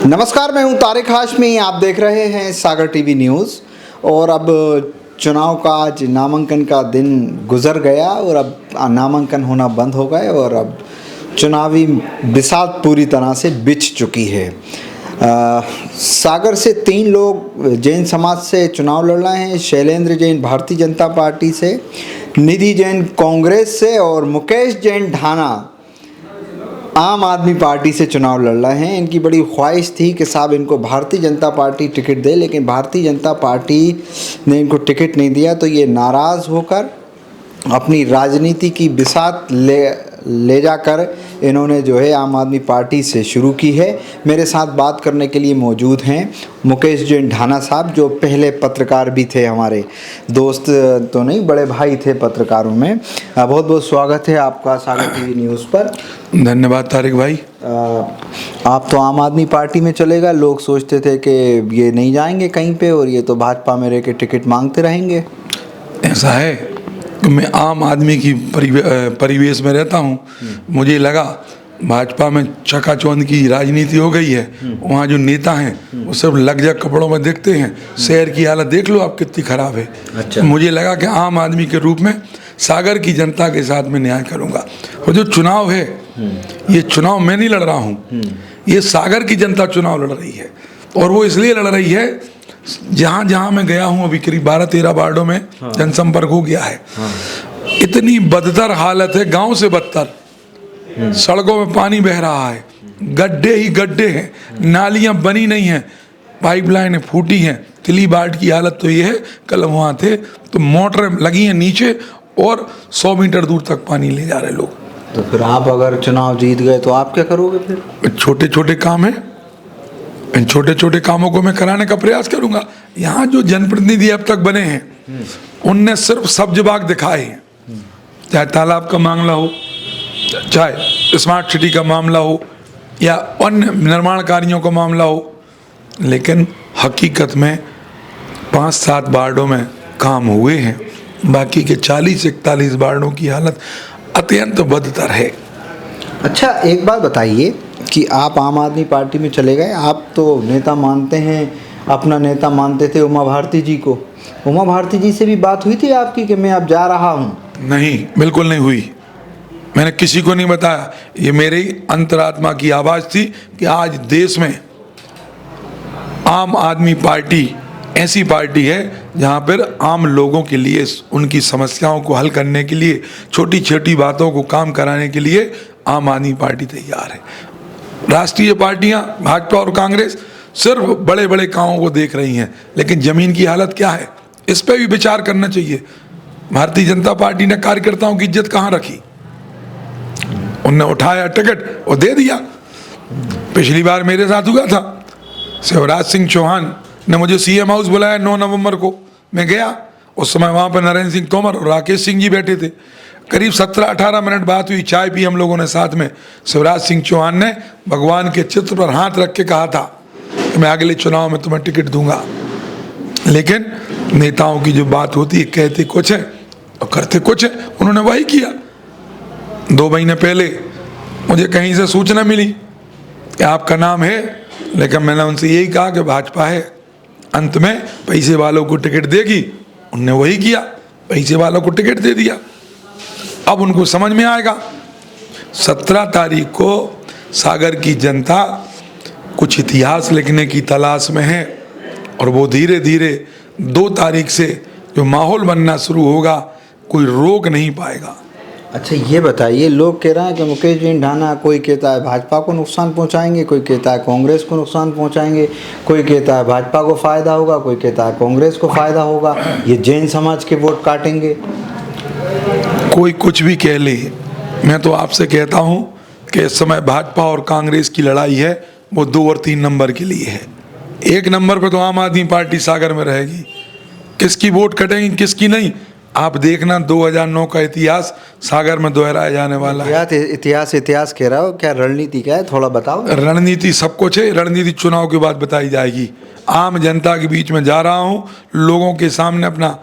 नमस्कार, मैं हूं तारिक हाशमी। आप देख रहे हैं सागर टीवी न्यूज़। और अब चुनाव का आज नामांकन का दिन गुजर गया और अब नामांकन होना बंद हो गए और अब चुनावी बिसात पूरी तरह से बिछ चुकी है। सागर से 3 लोग जैन समाज से चुनाव लड़ रहे हैं। शैलेंद्र जैन भारतीय जनता पार्टी से, निधि जैन कांग्रेस से और मुकेश जैन ढाना आम आदमी पार्टी से चुनाव लड़ रहे हैं। इनकी बड़ी ख्वाहिश थी कि साहब इनको भारतीय जनता पार्टी टिकट दे, लेकिन भारतीय जनता पार्टी ने इनको टिकट नहीं दिया, तो ये नाराज़ होकर अपनी राजनीति की बिसात ले जाकर इन्होंने जो है आम आदमी पार्टी से शुरू की है। मेरे साथ बात करने के लिए मौजूद हैं मुकेश जैन ढाना साहब, जो पहले पत्रकार भी थे, हमारे दोस्त तो नहीं, बड़े भाई थे पत्रकारों में। बहुत बहुत स्वागत है आपका सागर टीवी न्यूज़ पर। धन्यवाद तारिक भाई। आप तो आम आदमी पार्टी में चले गए। लोग सोचते थे कि ये नहीं जाएंगे कहीं पे और ये तो भाजपा में रह के टिकट मांगते रहेंगे। ऐसा है, मैं आम आदमी की परिवेश में रहता हूँ। मुझे लगा भाजपा में चकाचौंध की राजनीति हो गई है। वहाँ जो नेता हैं वो सब लग कपड़ों में दिखते हैं। शहर की हालत देख लो आप कितनी खराब है। अच्छा। मुझे लगा कि आम आदमी के रूप में सागर की जनता के साथ में न्याय करूँगा। और जो चुनाव है, ये चुनाव मैं नहीं लड़ रहा हूँ, ये सागर की जनता चुनाव लड़ रही है। और वो इसलिए लड़ रही है, जहाँ जहाँ मैं गया हूँ, अभी करीब 12-13 वार्डों में जनसंपर्क हो गया है। इतनी बदतर हालत है, गांव से बदतर। सड़कों में पानी बह रहा है, गड्ढे ही गड्ढे हैं, नालियां बनी नहीं हैं, पाइपलाइनें फूटी हैं। तिली बाट की हालत तो ये है, कल हम वहाँ थे तो मोटरें लगी हैं नीचे और 100 मीटर दूर तक पानी ले जा रहे लोग। तो फिर आप अगर चुनाव जीत गए तो आप क्या करोगे फिर? छोटे छोटे काम है, इन छोटे छोटे कामों को मैं कराने का प्रयास करूंगा। यहाँ जो जनप्रतिनिधि अब तक बने हैं, उनने सिर्फ सब्ज बाग दिखाए हैं। चाहे तालाब का मामला हो, चाहे स्मार्ट सिटी का मामला हो, या अन्य निर्माण कार्यों का मामला हो, लेकिन हकीकत में 5-7 वार्डों में काम हुए हैं। बाकी के 40-41 वार्डों की हालत अत्यंत बदतर है। अच्छा, एक बात बताइए कि आप आम आदमी पार्टी में चले गए। आप तो नेता मानते हैं, अपना नेता मानते थे उमा भारती जी को। उमा भारती जी से भी बात हुई थी आपकी कि मैं अब जा रहा हूँ? नहीं, बिल्कुल नहीं हुई। मैंने किसी को नहीं बताया। ये मेरी अंतरात्मा की आवाज़ थी कि आज देश में आम आदमी पार्टी ऐसी पार्टी है जहाँ पर आम लोगों के लिए, उनकी समस्याओं को हल करने के लिए, छोटी छोटी बातों को काम कराने के लिए आम आदमी पार्टी तैयार है। राष्ट्रीय पार्टियां भाजपा और कांग्रेस सिर्फ बड़े बड़े कामों को देख रही हैं, लेकिन जमीन की हालत क्या है, इस पर भी विचार करना चाहिए। भारतीय जनता पार्टी ने कार्यकर्ताओं की इज्जत कहाँ रखी? उनने उठाया टिकट और दे दिया। पिछली बार मेरे साथ हुआ था, शिवराज सिंह चौहान ने मुझे सीएम हाउस बुलाया 9 नवंबर को। मैं गया, उस समय वहाँ पर नरेंद्र सिंह तोमर और राकेश सिंह जी बैठे थे। करीब 17-18 मिनट बात हुई, चाय पी हम लोगों ने साथ में। शिवराज सिंह चौहान ने भगवान के चित्र पर हाथ रख के कहा था कि मैं अगले चुनाव में तुम्हें टिकट दूंगा। लेकिन नेताओं की जो बात होती है, कहते कुछ है और करते कुछ है। उन्होंने वही किया। 2 महीने पहले मुझे कहीं से सूचना मिली कि आपका नाम है, लेकिन मैंने उनसे यही कहा कि भाजपा है, अंत में पैसे वालों को टिकट देगी। उनने वही किया, पैसे वालों को टिकट दे दिया। अब उनको समझ में आएगा। 17 तारीख को सागर की जनता कुछ इतिहास लिखने की तलाश में है और वो धीरे धीरे 2 तारीख से जो माहौल बनना शुरू होगा, कोई रोक नहीं पाएगा। अच्छा, ये बताइए, लोग कह रहे हैं कि मुकेश जैन ढाना, कोई कहता है भाजपा को नुकसान पहुंचाएंगे, कोई कहता है कांग्रेस को नुकसान पहुंचाएंगे, कोई कहता है भाजपा को फ़ायदा होगा, कोई कहता है कांग्रेस को फ़ायदा होगा, ये जैन समाज के वोट काटेंगे। कोई कुछ भी कह ले, मैं तो आपसे कहता हूं कि इस समय भाजपा और कांग्रेस की लड़ाई है, वो 2 और 3 नंबर के लिए है। 1 नंबर पर तो आम आदमी पार्टी सागर में रहेगी। किसकी वोट कटेंगी, किसकी नहीं, आप देखना। 2009 का इतिहास सागर में दोहराया जाने वाला है। इतिहास कह रहा हो, क्या रणनीति क्या है, थोड़ा बताओ। रणनीति सब कुछ है, रणनीति चुनाव के बाद बताई जाएगी। आम जनता के बीच में जा रहा हूँ, लोगों के सामने अपना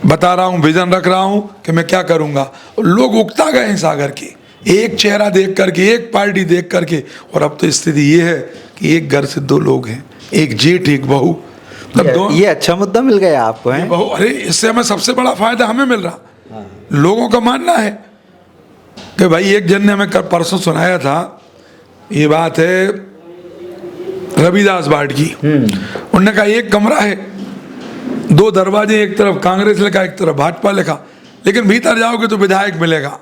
बता रहा हूँ, विजन रख रहा हूँ कि मैं क्या करूँगा। लोग उकता गए हैं सागर के, एक चेहरा देख करके, एक पार्टी देख करके। और अब तो स्थिति ये है कि एक घर से दो लोग हैं, एक जेठ एक बहू, तब ये अच्छा मुद्दा मिल गया आपको, है? बहू, अरे इससे हमें सबसे बड़ा फायदा हमें मिल रहा। लोगों का मानना है कि भाई, एक जन ने हमें परसों सुनाया था, ये बात है रविदास बाट की, उन्होंने कहा एक कमरा है, दो दरवाजे, एक तरफ कांग्रेस लिखा एक तरफ भाजपा लिखा, लेकिन भीतर जाओगे तो विधायक मिलेगा।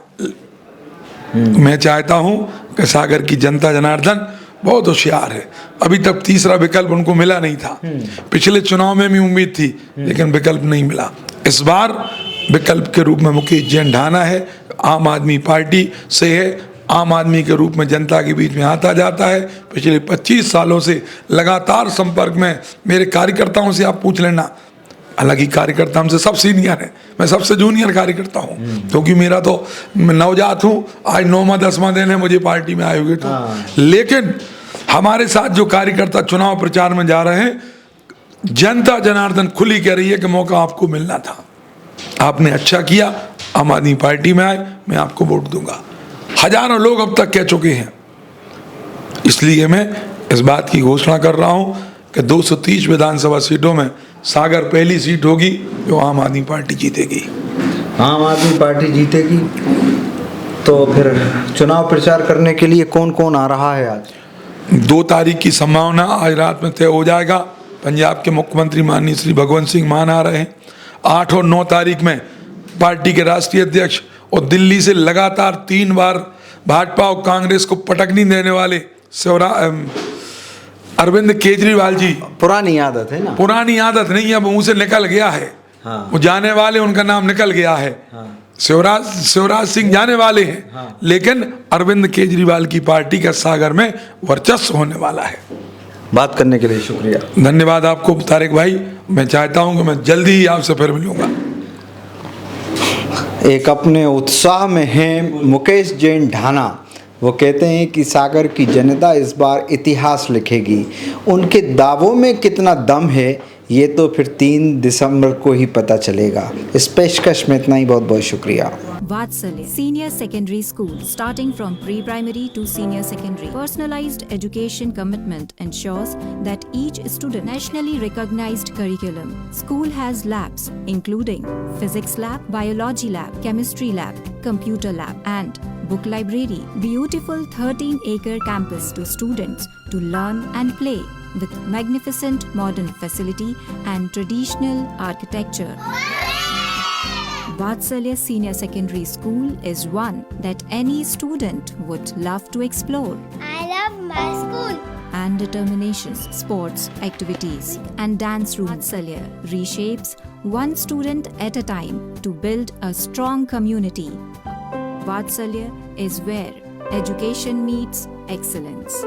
मैं चाहता हूं कि सागर की जनता जनार्दन बहुत होशियार है, अभी तक तीसरा विकल्प उनको मिला नहीं था। पिछले चुनाव में भी उम्मीद थी लेकिन विकल्प नहीं मिला। इस बार विकल्प के रूप में मुकेश जैन ढाना है, आम आदमी पार्टी से है, आम आदमी के रूप में जनता के बीच में आता जाता है। पिछले 25 सालों से लगातार संपर्क में मेरे कार्यकर्ताओं से आप पूछ लेना, हालांकि कार्यकर्ता हमसे सब सीनियर है, मैं सबसे जूनियर कार्यकर्ता हूँ, क्योंकि मेरा तो मैं नवजात हूँ, आज 9वां 10वां दिन है मुझे पार्टी में आए हुए तो। लेकिन हमारे साथ जो कार्यकर्ता चुनाव प्रचार में जा रहे हैं, जनता जनार्दन खुली कह रही है कि मौका आपको मिलना था, आपने अच्छा किया, आम आदमी पार्टी में आए, मैं आपको वोट दूंगा। हजारों लोग अब तक कह चुके हैं, इसलिए मैं इस बात की घोषणा कर रहा हूं कि 230 विधानसभा सीटों में सागर पहली सीट होगी जो आम आदमी पार्टी जीतेगी। आम आदमी पार्टी जीतेगी। तो फिर चुनाव प्रचार करने के लिए कौन कौन आ रहा है? आज 2 तारीख की संभावना आज रात में तय हो जाएगा। पंजाब के मुख्यमंत्री माननीय श्री भगवंत सिंह मान आ रहे हैं। 8 और 9 तारीख में पार्टी के राष्ट्रीय अध्यक्ष और दिल्ली से लगातार 3 बार भाजपा और कांग्रेस को पटकनी देने वाले अरविंद केजरीवाल जी, पुरानी आदत है ना, पुरानी आदत नहीं है, मुंह से निकल गया है। वो जाने वाले, उनका नाम निकल गया है। शिवराज सिंह जाने वाले हैं, लेकिन अरविंद केजरीवाल की पार्टी का सागर में वर्चस्व होने वाला है। बात करने के लिए शुक्रिया। धन्यवाद आपको तारिक भाई, मैं चाहता हूं कि मैं जल्दी ही आपसे फिर मिलूंगा। एक अपने उत्साह में हैं मुकेश जैन ढाना। वो कहते हैं कि सागर की जनता इस बार इतिहास लिखेगी। उनके दावों में कितना दम है ये तो फिर 3 दिसंबर को ही पता चलेगा। इस पेशकश में इतना ही, बहुत बहुत शुक्रिया। Vatsalya Senior Secondary School, starting from pre-primary to senior secondary. Personalized education commitment ensures that each student nationally recognized curriculum. School has labs including physics lab, biology lab, chemistry lab, computer lab and book library. Beautiful 13-acre campus to students to learn and play with magnificent modern facility and traditional architecture. Vatsalya Senior Secondary School is one that any student would love to explore. I love my school. And determination, sports, activities and dance room. Vatsalya reshapes one student at a time to build a strong community. Vatsalya is where education meets excellence.